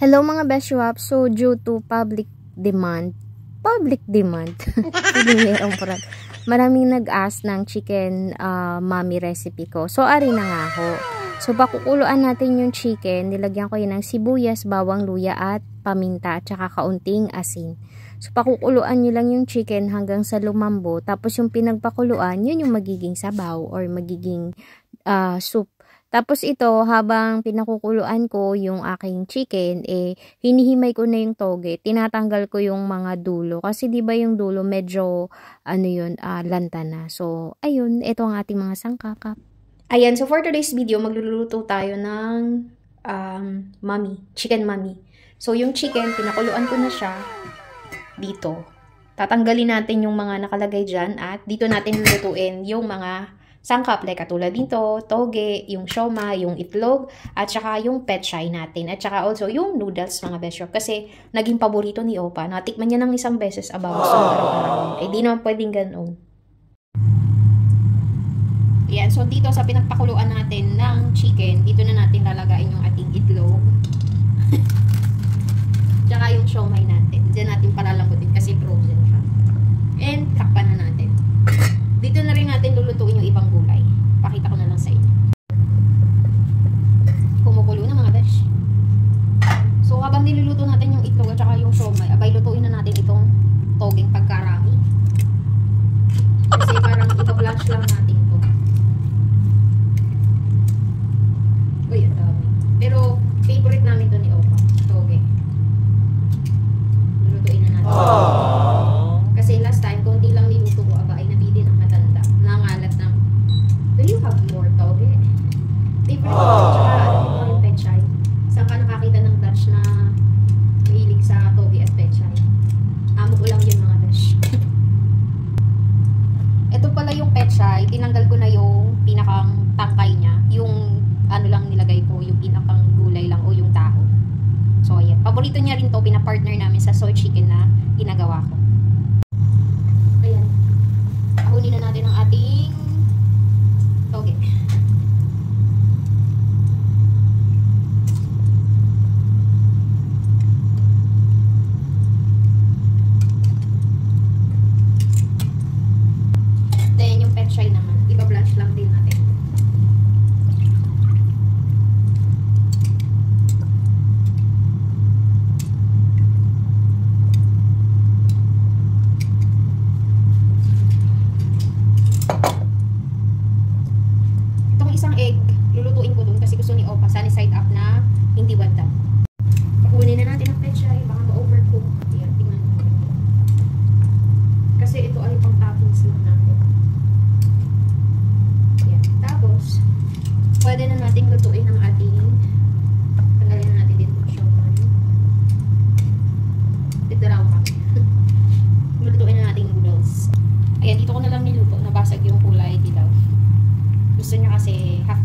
Hello mga Beshwap, so due to public demand, maraming nag-ask ng chicken mommy recipe ko. So ari na nga ho. So pakukuluan natin yung chicken, nilagyan ko yun ng sibuyas, bawang, luya at paminta at saka kaunting asin. So pakukuluan nyo lang yung chicken hanggang sa lumambo, tapos yung pinagpakuluan, yun yung magiging sabaw or magiging soup. Tapos ito, habang pinakukuluan ko yung aking chicken, hinihimay ko na yung toge. Tinatanggal ko yung mga dulo. Kasi di ba yung dulo medyo, lanta na. So, ayun, ito ang ating mga sangkakap. Ayan, so for today's video, magluluto tayo ng chicken mami. So, yung chicken, pinakuluan ko na siya dito. Tatanggalin natin yung mga nakalagay dyan at dito natin lulutuin yung mga sangkap, like katulad dito, toge, yung sioma, yung itlog, at saka yung pechay natin. At saka also yung noodles, mga Beshwap. Kasi naging paborito ni Opa. Natikman niya ng isang beses about sa araw-araw. Eh, di naman pwedeng ganoon. Ayan, so dito sa pinagpakuluan natin ng chicken, dito na natin lalagain yung ating itlog. Tsaka yung siomay natin. Diyan natin palalambutin kasi frozen siya. And takpan na natin. Dito na rin natin lulutuin yung ibang gulay. Pakita ko na lang sa inyo. Kumukulo na mga besh. So habang niluluto natin yung itlog at saka yung siomay, abay lutuin na natin itong togeng pagkarami. Kasi parang ipa-blanch lang natin ito. Uy, ang dami. Pero favorite namin ito ni Opa, toge. Lulutuin na natin. Kasi last time, konti lang niluto ko, aba ay nabili ng matanda. Nangalat ng, do you have more toge? Favorite ko, tsaka yung pechay. Saan ka nakakita ng Dutch na mahilig sa toge at pechay? Amo ko lang yun mga besh. Ito pala yung pechay, tinanggal ko na yung pinakang tangkay niya. Yung ano lang nilagay ko, yung pinakang gulay lang o yung dahon. So ayan, paborito niya rin to, pinapartner namin sa soy chicken na ginagawa ko. Ayan. Ahunin na natin ang ating toge. Then yung pechay naman, iba-blanch lang din natin. Isang egg, lulutuin ko dun kasi gusto ni Opa sunny side up na hindi wala. Pakunin na natin ang pechay, baka ma-overcook. Ayan, tingnan natin. Kasi ito ay pang toppings lang natin. Ayan, tapos pwede na natin lutuin ang ating, tanggalin na natin dito siya. Titiraw kami. Lutuin na natin noodles. Ayan, dito ko na lang niluto, nabasag yung kulay dilaw. Gusto niya kasi half.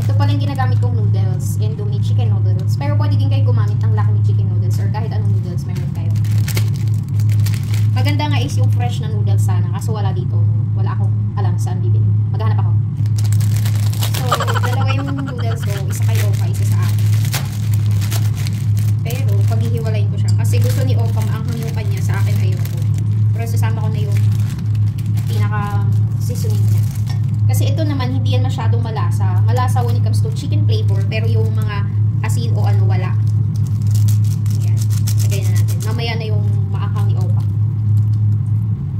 Ito pala yung ginagamit kong noodles, Indomie chicken noodles. Pero pwede din kayo gumamit ng Lakme chicken noodles or kahit anong noodles meron kayo. Maganda nga is yung fresh na noodles sana, kaso wala dito. Wala akong alam saan bibili. Maghanap ako. So, dalawa yung noodles ko, isa kay Opa, isa sa akin. Pero, paghihiwalayin ko siya. Kasi gusto ni Opa maanghang yung kanya, sa akin ayoko. Pero sasama ko na yung pinaka-seasoning niya. Kasi ito naman, hindi yan masyadong malasa. Malasa when it comes to chicken flavor, pero yung mga asin o ano, wala. Ayan. Lagay na natin. Mamaya na yung maanghang ni Opa.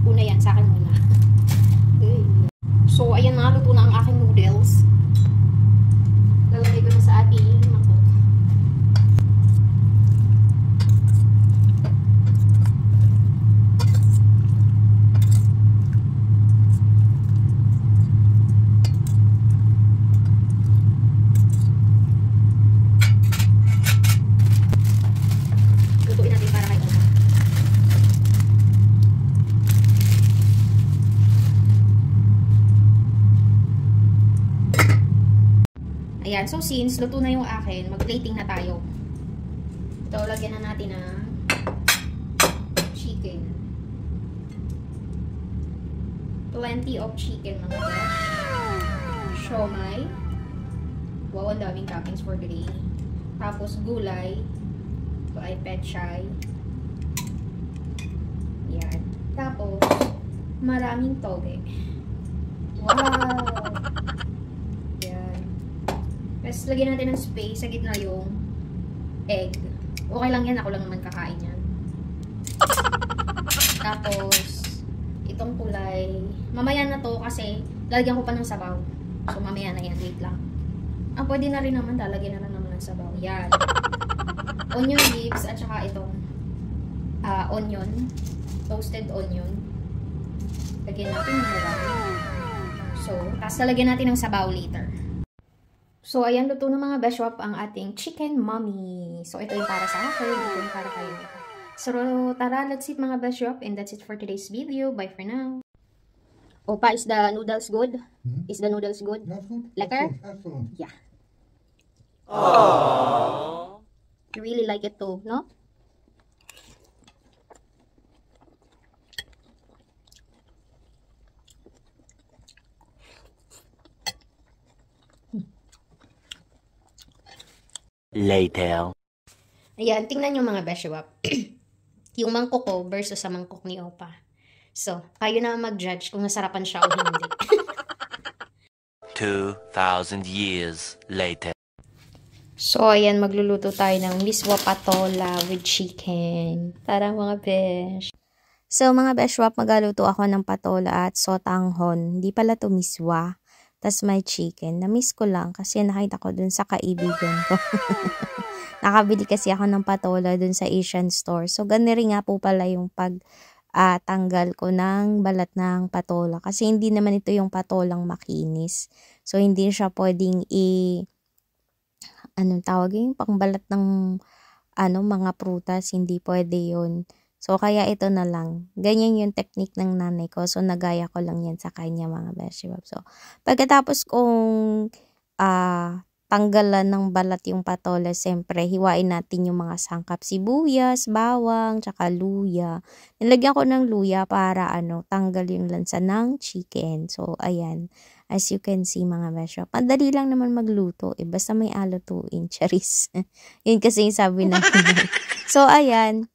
Una yan, sa akin muna. So, ayan na, luto na ang aking noodles. Lalagay ko na sa ating mangkok. Lutuin natin para kay Opa. Ayan, so since luto na yung akin, mag-plating na tayo. Ito, lagyan na natin ng chicken. Plenty of chicken mga besh. Siomay. Wow, ang daming toppings for today. Tapos gulay. Ito ay pechay. Yan. Tapos, maraming toge. Wow! Yan. Tapos, lagyan natin ng space sa gitna yung egg. Okay lang yan. Ako lang naman kakain yan. Tapos, itong kulay. Mamaya na to kasi lalagyan ko pa ng sabaw. So, mamaya na yan. Wait lang. Pwede na rin naman. Lalagyan na lang naman ng sabaw. Yan. Onion leaves at saka itong onion. Toasted onion. Lagyan natin ng marami. So, tapos lalagyan natin ng sabaw later. So, ayan, luto ng mga beshwap ang ating chicken mommy. So, ito yung para sa akin. Ito yung para kayo. So, tara, let's eat mga beshwap. And that's it for today's video. Bye for now. Opa, is the noodles good? Is the noodles good? That's good. Lekker? Excellent. Yeah. Aww. You really like it too, no? Later. Ayan, tingnan nyo mga beshwap. Yung mangkok ko versus sa mangkok ni Opa. So, kayo na mag-judge kung nasarapan siya o hindi. 2,000 years later. So, ayan, magluluto tayo ng miswa patola with chicken. Tara mga besh. So, mga beshwap, magaluto ako ng patola at sotanghon. Hindi pala to miswa. Tas may chicken. Na-miss ko lang kasi nakita ko dun sa kaibigan ko. Nakabili kasi ako ng patola dun sa Asian store. So, ganun nga po pala yung tanggal ko ng balat ng patola. Kasi hindi naman ito yung patolang makinis. So, hindi siya pwedeng anong tawag yung pangbalat ng mga prutas, hindi pwede yun. So, kaya ito na lang. Ganyan yung technique ng nanay ko. So, nagaya ko lang yan sa kanya mga beshwap. So, pagkatapos kong tanggalan ng balat yung patola, siyempre, hiwain natin yung mga sangkap. Sibuyas, bawang, tsaka luya. Nilagyan ko ng luya para tanggal yung lansa ng chicken. So, ayan. As you can see mga beshwap, madali lang naman magluto. Basta may alutuin. Charis. Yun kasi yung sabi natin. So, ayan.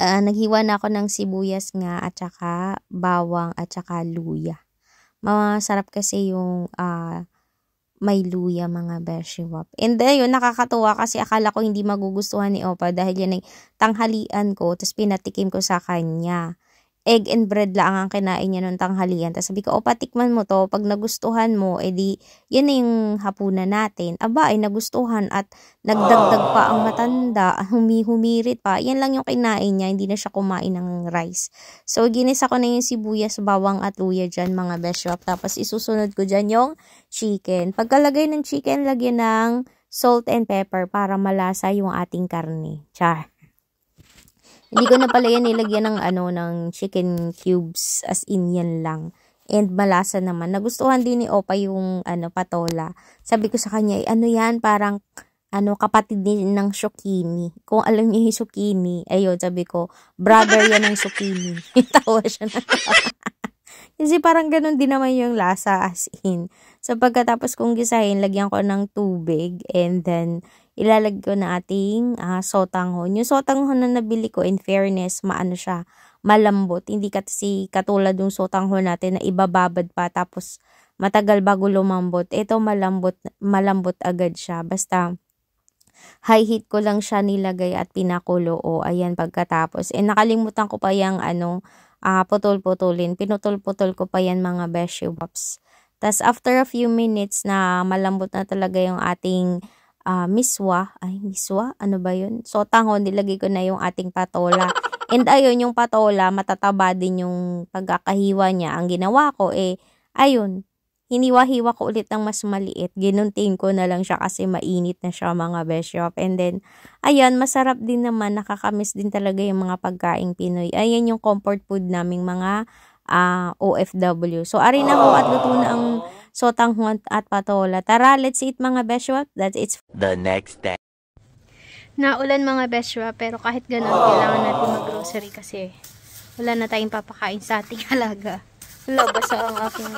Naghiwa na ako ng sibuyas nga at saka bawang at saka luya. Masarap kasi yung may luya mga beshwap. And ayun, nakakatuwa kasi akala ko hindi magugustuhan ni Opa dahil yan ay tanghalian ko. Tapos pinatikim ko sa kanya. Egg and bread lang ang kinain niya nung tanghalian. Tapos sabi ko, Opa, tikman mo to. Pag nagustuhan mo, edi yan na yung hapunan natin. Aba, ay nagustuhan at nagdagdag pa ang matanda. Humirit pa. Yan lang yung kinain niya. Hindi na siya kumain ng rice. So, ginisa ko na yung sibuyas, bawang at luya dyan mga beshwap. Tapos isusunod ko dyan yung chicken. Pagkalagay ng chicken, lagyan ng salt and pepper para malasa yung ating karne. Char. Hindi ko na pala yan nilagyan ng ng chicken cubes, as in yan lang. And malasa naman. Nagustuhan din ni Opa yung patola. Sabi ko sa kanya, yan parang kapatid din ng zucchini. Kung alam niyo yung zucchini, ayun, sabi ko, brother yan ng zucchini. Tawa siya na. Kasi parang ganun din naman yung lasa, as in. So, pagkatapos kong gisahin, lagyan ko ng tubig and then ilalagay ko na ating sotanghon. Yung sotanghon na nabili ko, in fairness, siya, malambot. Hindi kasi katulad yung sotanghon natin na ibababad pa tapos matagal bago lumambot. Ito malambot agad siya. Basta high heat ko lang siya nilagay at pinakulo. O, ayan, pagkatapos. Nakalimutan ko pa yung putol-putulin. Pinutol-putol ko pa yan mga beshwaps. Tas after a few minutes na malambot na talaga yung ating miswa. Ay, miswa? Ano ba yun? Sotanghon, nilagay ko na yung ating patola. And ayun, yung patola, matataba din yung pagkakahiwa niya. Ang ginawa ko, ayun, hiniwa-hiwa ko ulit ng mas maliit. Ginunting ko na lang siya kasi mainit na siya mga beshwap. And then, ayan, masarap din naman. Nakakamiss din talaga yung mga pagkaing Pinoy. Ayan yung comfort food naming mga OFW. So, ari na ho at luto na ang sotanghon at patola. Tara, let's eat mga beshwap. That's it. The next day. Naulan mga beshwap, pero kahit ganun, kailangan natin mag-grocery kasi wala na tayong papakain sa ating alaga. Labas ang aking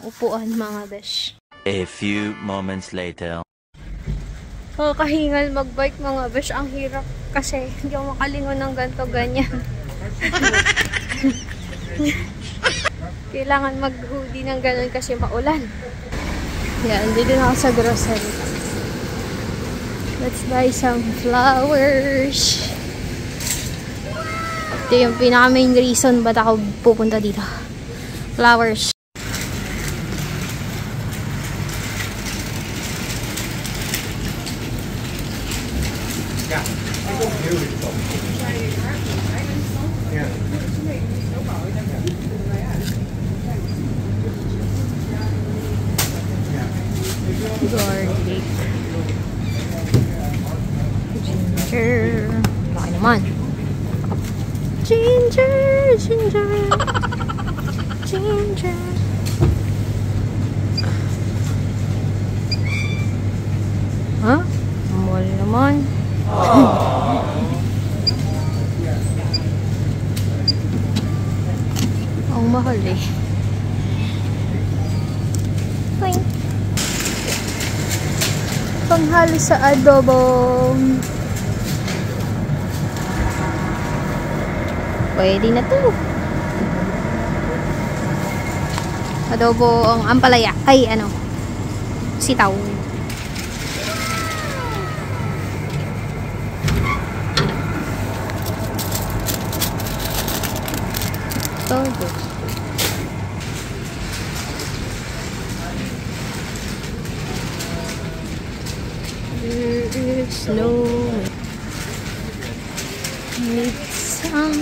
upuan mga besh. A few moments later. Kahingal magbike mga besh. Ang hirap kasi hindi ako makalingon ng ganto ganyan. Kailangan mag-hoodie ng ganun kasi maulan. Yan, dito na ako sa grocery. Let's buy some flowers. Ito yung pinaka main reason ba't ako pupunta dito. Flowers. Garlic. Ginger. Laki naman. Ginger. Ginger. Ginger. Huh? Mahal naman. Ang mahal eh. Fine. Panghalo sa adobo. Pwede na to. Adobo ang ampalaya. Ay, sitaw. Todo. There is no need some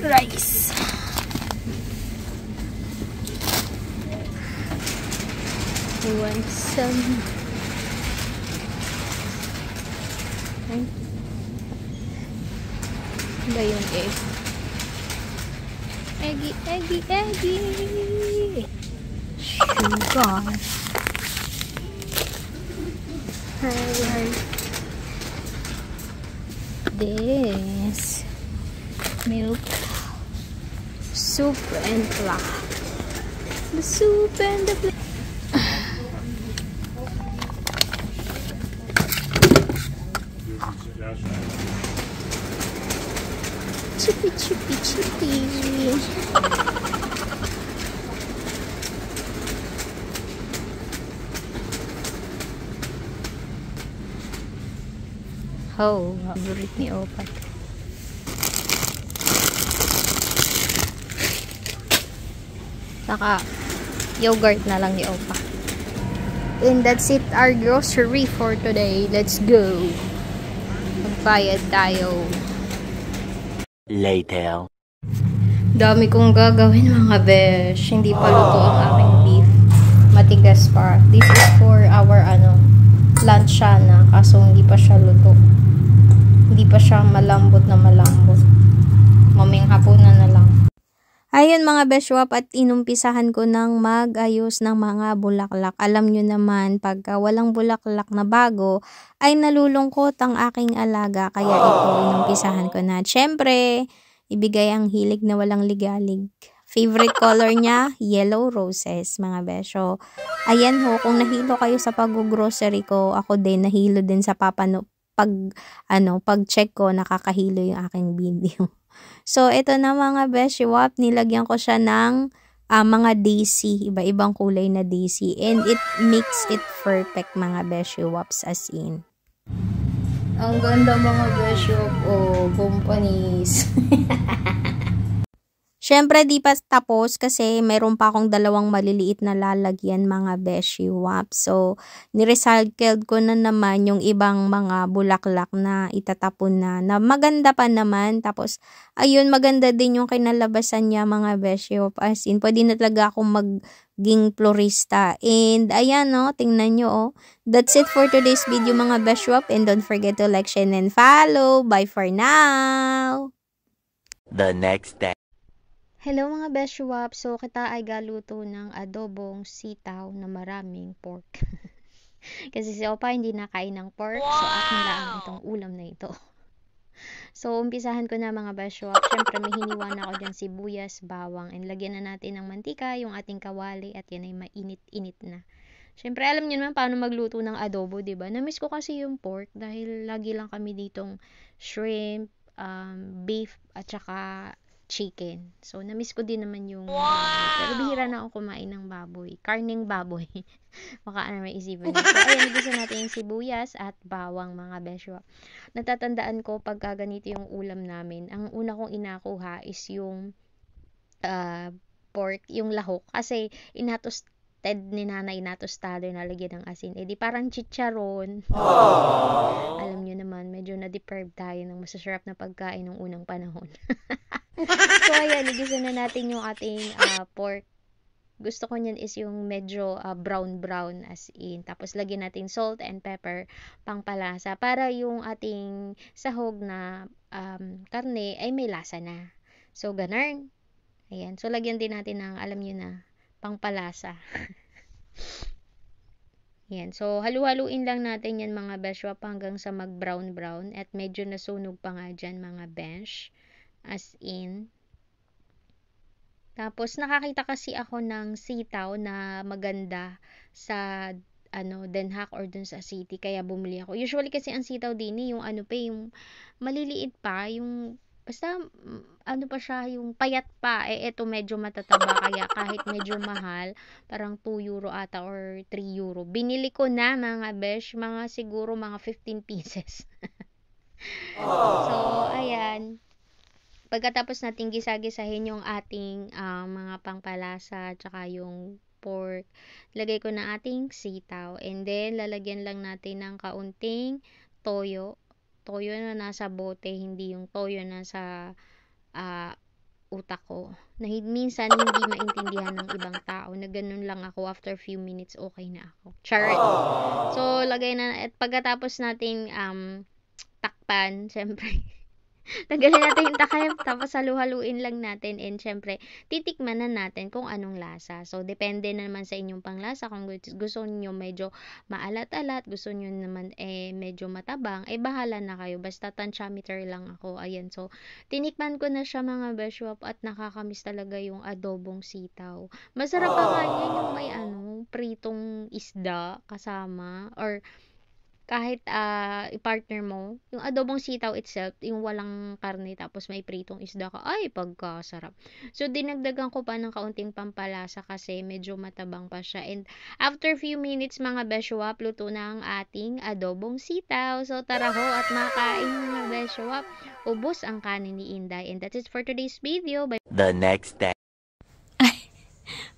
rice. You want some? Ba yung egg? Eggy, eggy, eggy. Sugar. Alright. This milk, soup and flour. The soup and the flour. Chippy, chippy, chippy. Oh, favorite ni Opat. Saka yogurt na lang ni Opa. And that's it, our grocery for today. Let's go. Magbayad tayo. Later. Dami kong gagawin mga besh. Hindi pa luto ang aking beef. Matigas pa. This is for our lunch siya na. Kaso hindi pa siya luto. Hindi pa siya malambot na malambot. Maming hapunan na lang. Ayun mga beshwap, at inumpisahan ko ng mag-ayos ng mga bulaklak. Alam nyo naman, pagka walang bulaklak na bago, ay nalulungkot ang aking alaga. Kaya ito, inumpisahan ko na. Siyempre, ibigay ang hilig na walang ligalig. Favorite color niya, yellow roses, mga besyo. Ayan ho, kung nahilo kayo sa pag-grocery ko, ako din, nahilo din sa pag-check ko, nakakahilo yung aking video. So, ito na mga beshiwap, nilagyan ko siya ng mga daisy, iba-ibang kulay na daisy. And it makes it perfect mga beshiwaps as in. Ang ganda mga beshiwap, companies. Siyempre, di pa tapos kasi mayroon pa akong dalawang maliliit na lalagyan mga beshiwap. So, nirecycled ko na naman yung ibang mga bulaklak na itatapon na maganda pa naman. Tapos, ayun, maganda din yung kinalabasan niya mga beshiwap. As in, pwede na talaga akong maging florista. And, ayan, tingnan nyo, That's it for today's video mga beshiwap. And don't forget to like, share, and follow. Bye for now! The next day. Hello mga beshiwap, so kita ay galuto ng adobong sitaw na maraming pork. Kasi si Opa hindi nakain ng pork, so akin lang itong ulam na ito. So, umpisahan ko na mga beshwap. Siyempre, may hiniwa na ako dyan sibuyas, bawang, and lagyan na natin ng mantika, yung ating kawali, at yan ay mainit-init na. Siyempre, alam niyo naman paano magluto ng adobo, diba? Namiss ko kasi yung pork dahil lagi lang kami ditong shrimp, beef, at saka chicken. So, namiss ko din naman yung baboy. Pero bihira na ako kumain ng baboy. Karning baboy. Baka ano may isipin. So, ayan, gusto natin yung sibuyas at bawang, mga beshwa. Natatandaan ko pagka ganito yung ulam namin, ang una kong inakuha is yung pork, yung lahok. Kasi inatosted ni nanay, natostado, nalagyan ng asin. Eh di parang chicharon. Alam nyo naman, medyo na-deprive tayo ng masasarap na pagkain ng unang panahon. So, ayan, igisa na natin yung ating pork. Gusto ko niyan is yung medyo brown-brown as in. Tapos, lagyan natin salt and pepper pangpalasa para yung ating sahog na karne ay may lasa na. So, ganun. Ayan. So, lagyan din natin ng, alam nyo na, pangpalasa. Yan. So, halu-haluin lang natin yan mga beshwap hanggang sa mag-brown-brown at medyo nasunog pa nga dyan mga bench. As in. Tapos, nakakita kasi ako ng sitaw na maganda sa Den Haag or dun sa city. Kaya bumili ako. Usually kasi ang sitaw din yung yung maliliit pa, yung basta pa siya, yung payat pa. Ito medyo matataba kaya kahit medyo mahal, parang 2 euro ata or 3 euro. Binili ko na mga besh, mga siguro mga 15 pieces. So, ayan. Pagkatapos natin gisa-gisahin yung ating mga pangpalasa tsaka yung pork, lagay ko na ating sitaw. And then, lalagyan lang natin ng kaunting toyo. Toyo na nasa bote, hindi yung toyo na sa utak ko. Na minsan hindi maintindihan ng ibang tao na ganun lang ako, after few minutes okay na ako. Charot. So, lagay na, at pagkatapos natin takpan, syempre, tagalin natin yung takip, tapos halu-haluin lang natin, and syempre, titikman na natin kung anong lasa. So, depende na naman sa inyong panglasa. Kung gusto niyo medyo maalat-alat, gusto niyo naman medyo matabang, bahala na kayo. Basta tansyameter lang ako. Ayan, so, tinikman ko na siya mga beshwap at nakakamiss talaga yung adobong sitaw. Masarap pa nga yan yung may pritong isda kasama, or kahit i-partner mo, yung adobong sitaw itself, yung walang karne tapos may pritong isda ka, ay pagkasarap. So, dinagdagan ko pa ng kaunting pampalasa kasi medyo matabang pa siya. And after few minutes mga beshwap, luto na ang ating adobong sitaw. So, tara ho at makain mga beshwap. Ubos ang kanin ni Inday. And that's it for today's video. Bye. The next day.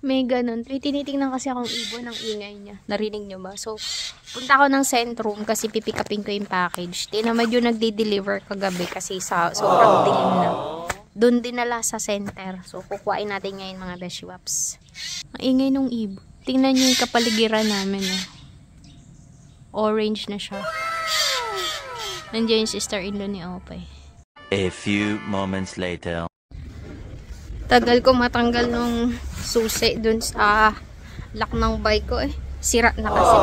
May ganun. Tinitingnan kasi akong ibon ng ingay niya. Narinig nyo ba? So, punta ako ng Centrum kasi pipikapin ko yung package. Tinamad yung nagde-deliver kagabi kasi sobrang dilim na. Doon dinala sa center. So, kukuhain natin ngayon mga beshwaps. Ang ingay nung ibon. Tingnan nyo yung kapaligiran namin. Orange na siya. Nandiyan yung sister-in-law ni Opay. A few moments later. Tagal ko matanggal nung susi dun sa lock ng bike ko Sira na kasi.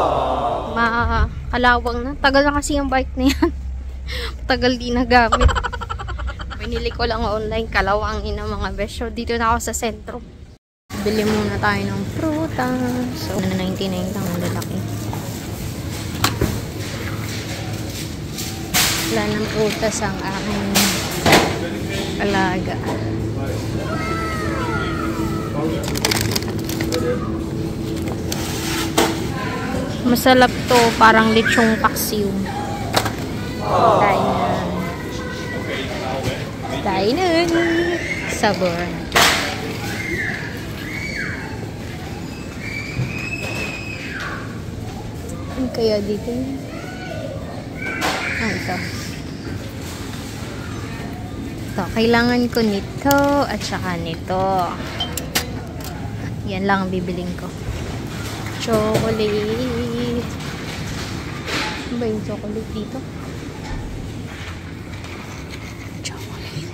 Makalawang na. Tagal na kasi yung bike na yan. Tagal di nagamit. Pinili ko lang online. Kalawang ina mga besyo. Dito na ako sa sentro. Bili muna tayo ng prutas. So, 99 lang ang lalaki. Wala ng prutas ang aking alaga. Masarap to, parang lechong paksiw. Dainan. Sabor. Ano kaya dito? Ito. Ito, kailangan ko nito at saka nito. Yan lang ang bibiling ko. Chocolate. Ano ba yung chocolate dito? Chocolate.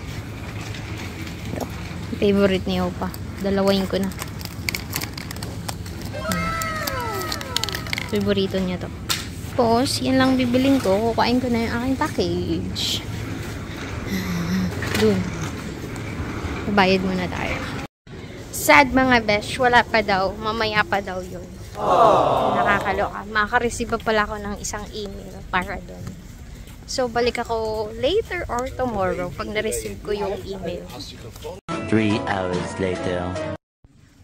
Ito. Favorite ni Opa. Dalawain ko na. Favorito niya to. Tapos, yan lang bibiling ko. Kukain ko na yung aking package. Dun. Bayad muna tayo. Sad mga besh, wala pa daw. Mamaya pa daw yun. Nakakaloka. Makaka-receive pa pala ako ng isang email para dun. So, balik ako later or tomorrow pag na-receive ko yung email. 3 hours later.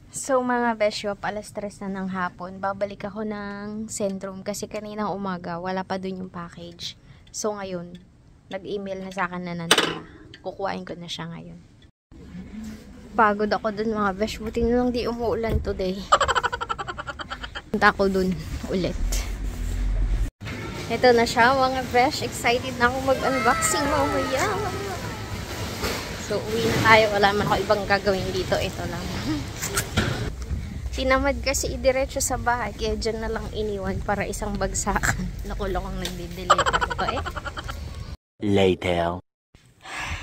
So, mga beshop, alas 3 na ng hapon. Babalik ako ng Centrum kasi kaninang umaga, wala pa dun yung package. So, ngayon, nag-email na sa akin na nandun. Kukuhain ko na siya ngayon. Pagod ako dun mga besh. Buti na lang di umuulan today. Punta ako dun ulit. Ito na siya mga besh. Excited na ako mag-unboxing mamaya. So, uwi na tayo. Wala man ako ibang gagawin dito. Ito lang. Tinamad kasi idiretso sa bahay. Kaya dyan na lang iniwan para isang bagsakan. Lako-lakong nagdi-deliver ito eh. Later.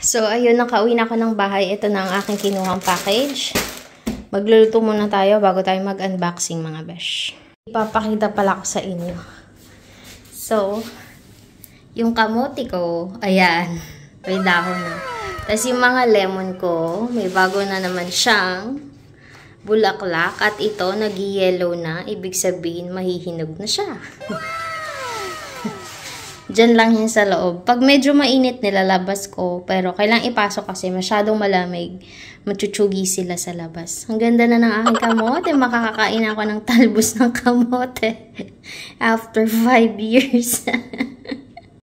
So, ayun, nakauwi na ako ng bahay. Ito na ang aking kinuhang package. Magluluto muna tayo bago tayo mag-unboxing, mga besh. Ipapakita pala ko sa inyo. So, yung kamote ko, ayan, may dahon na. Tapos yung mga lemon ko, may bago na naman siyang bulaklak. At ito, nag-yellow na. Ibig sabihin, mahihinog na siya. Diyan lang yan sa loob. Pag medyo mainit, nilalabas ko. Pero kailangan ipasok kasi masyadong malamig. Machuchugi sila sa labas. Ang ganda na ng aking kamote. Makakakain ako ng talbos ng kamote. After 5 years.